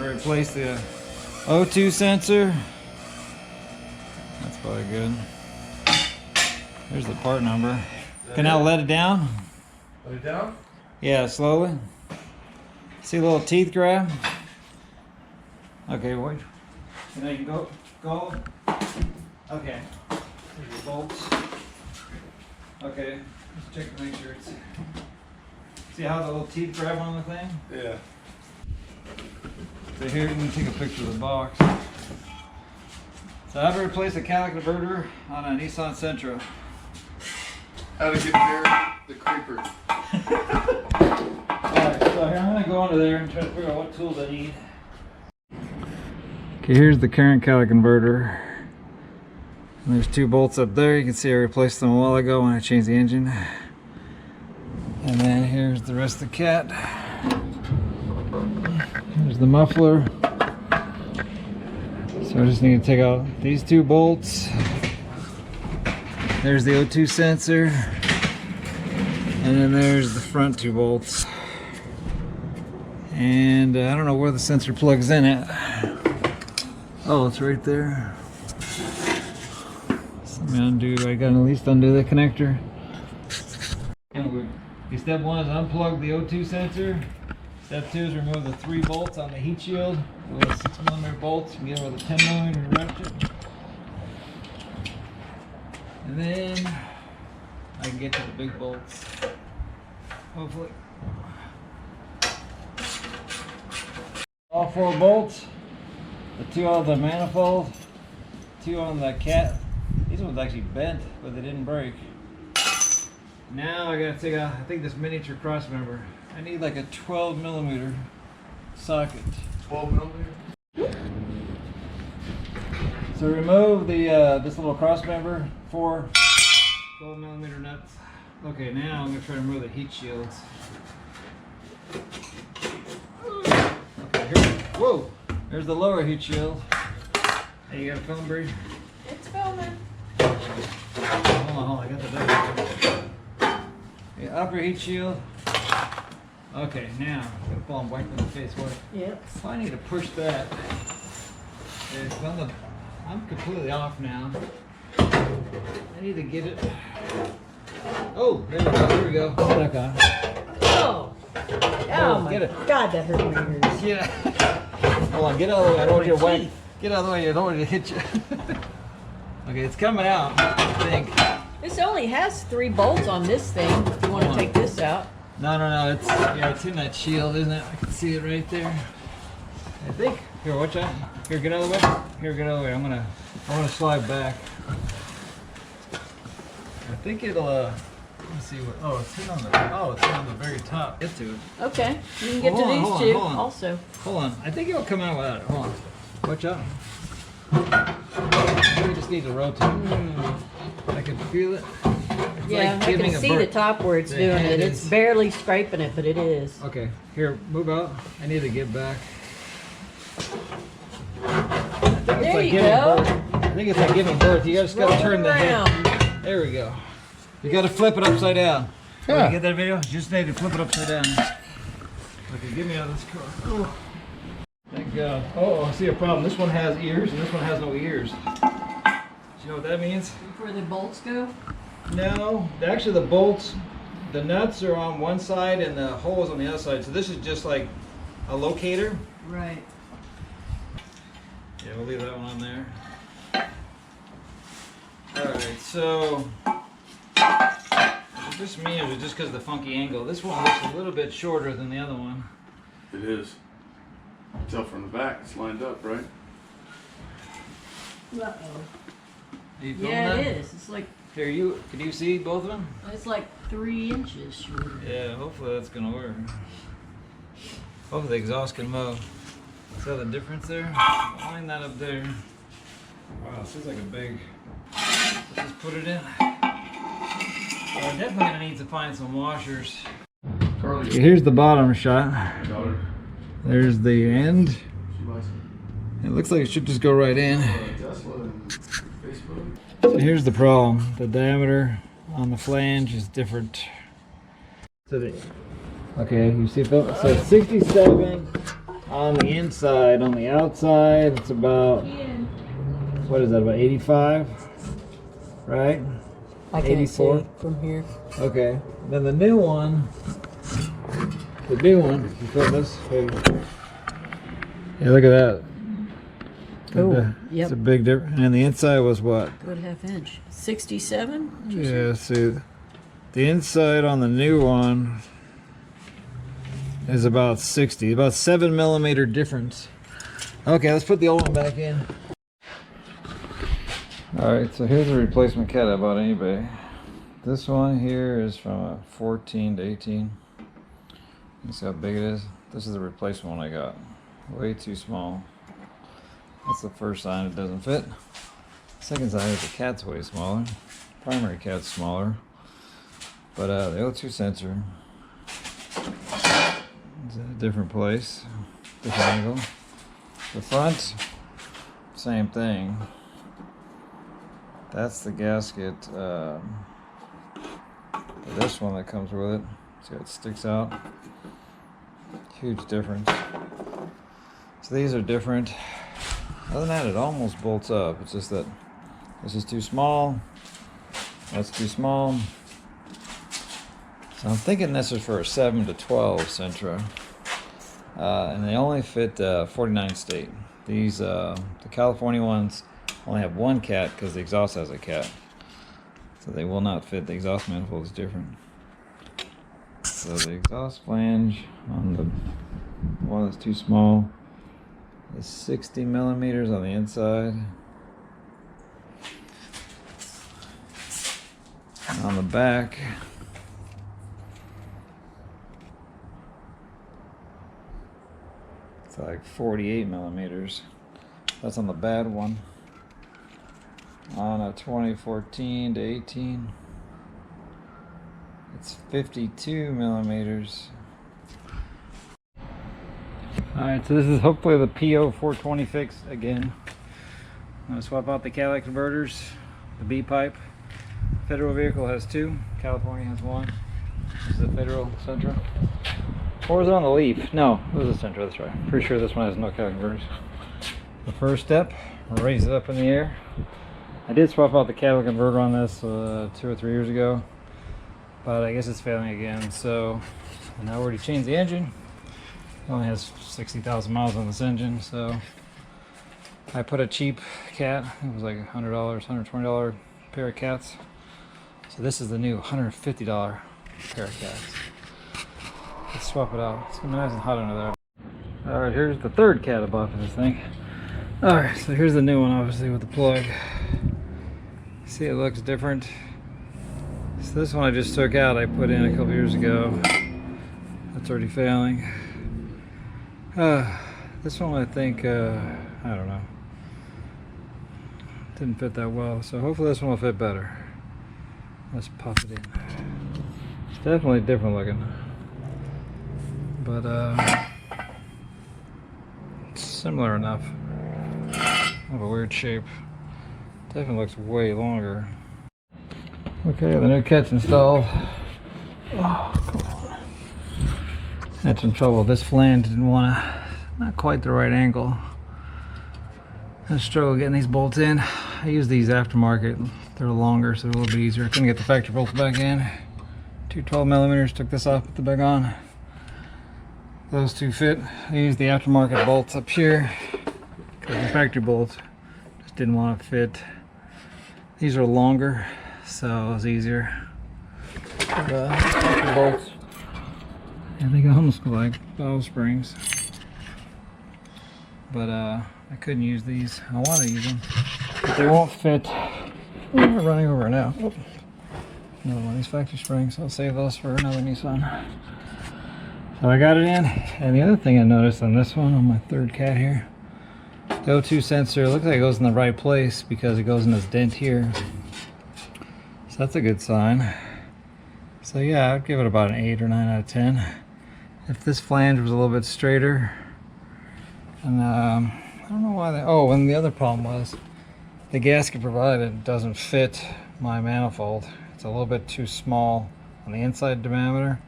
to replace the O2 sensor. That's probably good. There's the part number. Can I let it down? Let it down? Yeah, slowly. See a little teeth grab? Okay, wait. Can I go? Okay. Here's your bolts. Okay, let's check to make sure it's... See how the little teeth grab on the thing? Yeah. So here, you can take a picture of the box. So I have to replace a catalytic converter on a Nissan Sentra. How to get near the creeper. Alright, so here I'm going to go under there and try to figure out what tools I need. Okay, here's the current catalytic converter. And there's two bolts up there. You can see I replaced them a while ago when I changed the engine. And then here's the rest of the cat. Here's the muffler. So I just need to take out these two bolts. There's the O2 sensor. And then there's the front two bolts. And I don't know where the sensor plugs in at. Oh, it's right there. So let me undo, I gotta at least undo the connector. Anyway, step one is unplug the O2 sensor. Step two is remove the 3 bolts on the heat shield with a 6mm bolts. You can get it with a 10mm ratchet. And then I can get to the big bolts. Hopefully. All 4 bolts. The 2 on the manifold, 2 on the cat. These ones actually bent, but they didn't break. Now I gotta take out, I think, this miniature cross member. I need like a 12mm socket. 12mm? So remove the this little cross member, 4 12mm nuts. Okay, now I'm gonna try to remove the heat shields. Okay, here. Whoa! There's the lower heat shield. Hey, you got a film, Bree? It's filming. Hold on, I got the double. The upper heat shield. Okay, now I'm gonna fall and wipe in the face. What? Yep. If I need to push that. It's on the, I'm completely off now. I need to get it. Oh, there we go. There we go. Stuck on. Oh. Oh my get it. God, that hurt my ears. Yeah. Hold on, get out of the way. I don't want you to whack. Get out of the way. I don't want you to hit you. Okay, it's coming out, I think. This only has 3 bolts on this thing. If you want to take this out. No. It's, yeah, it's in that shield, isn't it? I can see it right there. I think. Here, watch out. Here, get out of the way. Here, get out of the way. I want to slide back. I think it'll. Let's see what. Oh, it's on the very top. Get to it. Okay. You can get to these two also. Hold on. I think it'll come out without it. Hold on. Watch out. We just need to rotate. I can feel it. It's Yeah, like I can see the top where it's doing it. It's barely scraping it, but it is. Okay, here, move out. I need to get back. I think There you go. I think it's like giving birth. You just gotta turn the head. There we go. You gotta flip it upside down. Yeah. You get that video? You just need to flip it upside down. Okay, get me out of this car. Oh. Thank God. Oh, I see a problem. This one has ears and this one has no ears. Do you know what that means? Where the bolts go? No, actually the bolts, the nuts are on one side and the hole is on the other side. So this is just like a locator. Right. Yeah, we'll leave that one on there. Alright, so is it just me or is it just because of the funky angle? This one looks a little bit shorter than the other one. It is. Tell from the back, it's lined up, right? Uh-oh. Are you feeling Yeah, that? it is. It's like Here, can you see both of them? it's like 3 inches shorter. Yeah, hopefully that's gonna work. Hopefully the exhaust can move. See how the difference there? Line that up there. Wow, this is like a big. Let's just put it in. I'm definitely gonna need to find some washers. Carly. Okay, here's the bottom shot. There's the end. It looks like it should just go right in. So here's the problem. The diameter on the flange is different. So okay, you see, so it's 67 on the inside. On the outside, it's about, what is that, about 85? Right? I can't 84? see from here. Okay. Then the new one, you feel this? Yeah, look at that. Oh, yep. It's a big difference. And the inside was what? Good half-inch. 67? Yeah, see, the inside on the new one is about 60, about 7mm difference. Okay, let's put the old one back in. Alright, so here's a replacement cat I bought on eBay. This one here is from a 14 to 18. You see how big it is? This is the replacement one I got. Way too small. That's the first sign it doesn't fit. Second sign is the cat's way smaller. Primary cat's smaller. But the O2 sensor is in a different place, different angle. The front, same thing. That's the gasket. This one that comes with it. See how it sticks out? Huge difference. So these are different. Other than that, it almost bolts up. It's just that this is too small. That's too small. So I'm thinking this is for a 7 to 12 Sentra. And they only fit 49 state. These, the California ones only have one cat because the exhaust has a cat. So they will not fit. The exhaust manifold is different. So the exhaust flange on the one that's too small is 60mm on the inside. And on the back, it's like 48mm. That's on the bad one. On a 2014 to 18, it's 52mm. Alright, so this is hopefully the PO420 fix again. I'm going to swap out the catalytic converters, the B pipe. Federal vehicle has 2, California has 1. This is a Federal Sentra. Or is it on the Leaf? No, it was a Sentra, that's right. Pretty sure this one has no catalytic converters. The first step, I'll raise it up in the air. I did swap out the catalytic converter on this 2 or 3 years ago, but I guess it's failing again. So I already changed the engine. It only has 60,000 miles on this engine, so I put a cheap cat. It was like $100, $120 pair of cats. So this is the new $150 pair of cats. Let's swap it out. It's gonna be nice and hot under there. All right, here's the third cat I bought for this thing. All right, so here's the new one, obviously with the plug. See, it looks different. So this one I just took out, I put in a couple years ago. That's already failing. This one I think, I don't know. Didn't fit that well, so hopefully this one will fit better. Let's pop it in. It's definitely different looking. But, it's similar enough. Of a weird shape. Definitely looks way longer. Okay, the new cat's installed. Oh, come on. Had some trouble. This flange didn't want to, not quite the right angle. I struggle getting these bolts in. I use these aftermarket. They're longer, so they're a little bit easier. I couldn't get the factory bolts back in. 2 12mm, took this off, put the back on. Those two fit. I used the aftermarket bolts up here because the factory bolts just didn't want to fit. These are longer, so it was easier. Factory bolts. And they almost look like valve springs. But I couldn't use these. I want to use them, but they won't fit. We're running over now. Oh. Another one of these factory springs. I'll save those for another Nissan. So I got it in, and the other thing I noticed on this one, on my third cat here, the O2 sensor looks like it goes in the right place because it goes in this dent here. So that's a good sign. So yeah, I'd give it about an 8 or 9 out of 10. If this flange was a little bit straighter, and I don't know why they, oh, and the other problem was the gasket provided doesn't fit my manifold. It's a little bit too small on the inside diameter.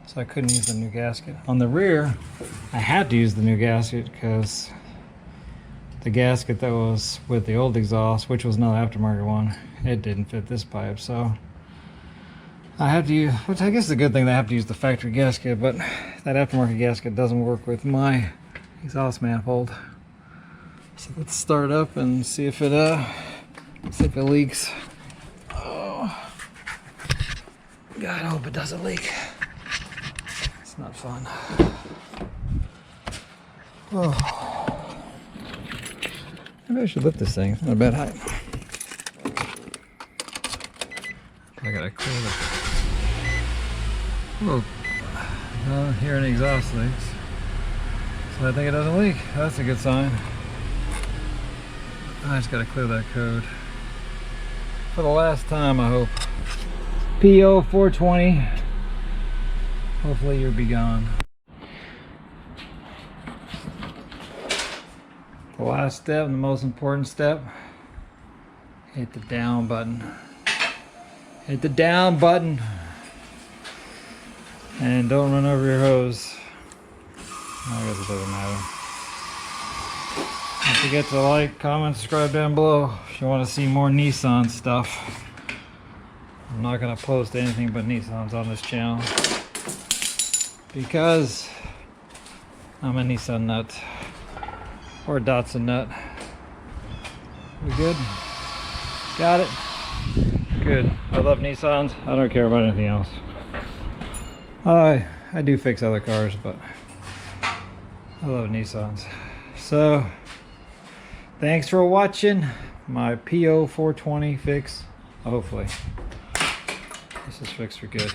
so I couldn't use the new gasket. On the rear, I had to use the new gasket because the gasket that was with the old exhaust, which was another aftermarket one, it didn't fit this pipe, so I had to use, which I guess is a good thing that I have to use the factory gasket, but that aftermarket gasket doesn't work with my exhaust manifold. So let's start up and see if it leaks. Oh, God, I hope it doesn't leak. It's not fun. Oh, maybe I should lift this thing. It's not a bad height. I gotta clear the. Whoa! I don't hear any exhaust leaks, so I think it doesn't leak. That's a good sign. I just gotta clear that code for the last time, I hope. PO420. Hopefully you'll be gone. The last step, and the most important step, hit the down button. Hit the down button. And don't run over your hose. I guess it doesn't matter. Don't forget to like, comment, subscribe down below if you want to see more Nissan stuff. I'm not going to post anything but Nissans on this channel because I'm a Nissan nut, or a Datsun nut. We good? Got it? Good. I love Nissans. I don't care about anything else. I do fix other cars, but I love Nissans. So thanks for watching my PO420 fix. Hopefully this is fixed for good.